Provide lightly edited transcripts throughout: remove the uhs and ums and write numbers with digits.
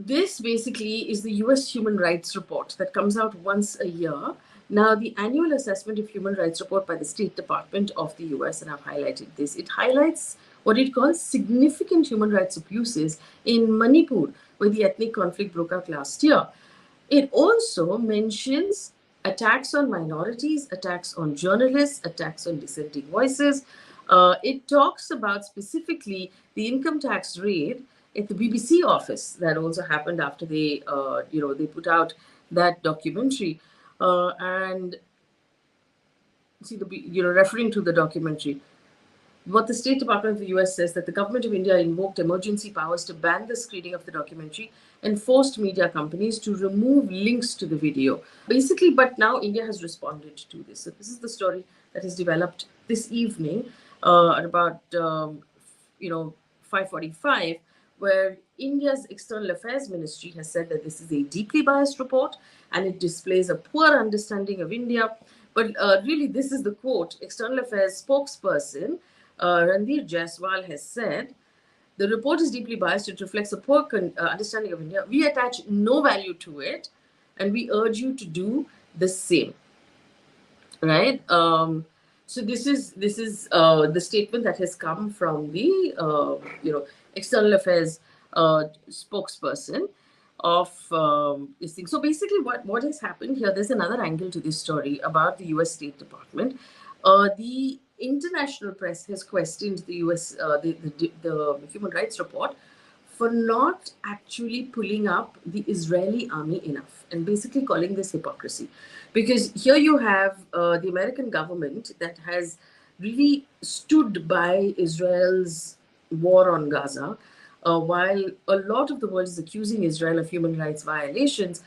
this basically is the US Human Rights Report that comes out once a year. Now, the annual assessment of human rights report by the State Department of the US, and I've highlighted this, it highlights what it calls significant human rights abuses in Manipur, where the ethnic conflict broke out last year. It also mentions attacks on minorities, attacks on journalists, attacks on dissenting voices. It talks about specifically the income tax raid at the BBC office that also happened after they put out that documentary. And see referring to the documentary, what the State Department of the US says that the government of India invoked emergency powers to ban the screening of the documentary and forced media companies to remove links to the video. Basically, but now India has responded to this. So this is the story that has developed this evening at about 5:45, where India's External Affairs Ministry has said that this is a deeply biased report and it displays a poor understanding of India. But really, this is the quote. External Affairs spokesperson Ranveer Jaiswal has said, the report is deeply biased. It reflects a poor understanding of India. We attach no value to it, and we urge you to do the same. Right? So this is the statement that has come from the External Affairs spokesperson of this thing. So basically, what has happened here? There's another angle to this story about the U.S. State Department. The international press has questioned the US, the Human Rights Report for not actually pulling up the Israeli army enough and basically calling this hypocrisy. Because here you have the American government that has really stood by Israel's war on Gaza, while a lot of the world is accusing Israel of human rights violations.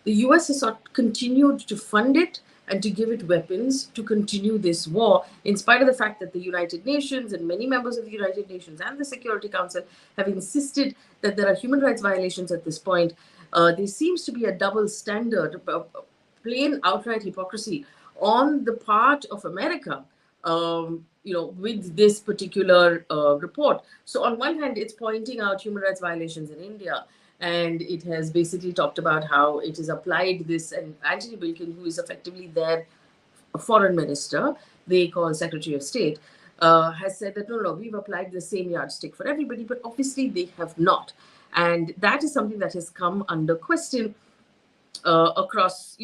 The US has continued to fund it and to give it weapons to continue this war, in spite of the fact that the United Nations and many members of the United Nations and the Security Council have insisted that there are human rights violations at this point. There seems to be a double standard, plain outright hypocrisy on the part of America, with this particular report. So on one hand, it's pointing out human rights violations in India, and it has basically talked about how it has applied this, and Antony Blinken, who is effectively their foreign minister, they call Secretary of State, has said that no, we've applied the same yardstick for everybody, but obviously they have not. And that is something that has come under question across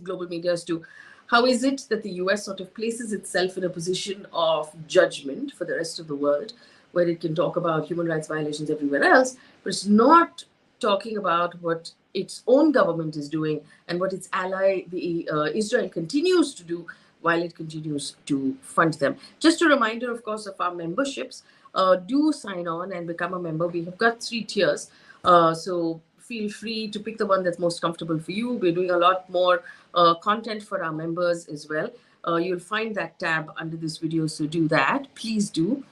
global media as to how is it that the US sort of places itself in a position of judgment for the rest of the world, where it can talk about human rights violations everywhere else, but it's not talking about what its own government is doing and what its ally, Israel, continues to do while it continues to fund them. Just a reminder, of course, of our memberships. Do sign on and become a member. We have got 3 tiers. So feel free to pick the one that's most comfortable for you. We're doing a lot more content for our members as well. You'll find that tab under this video, so do that. Please do.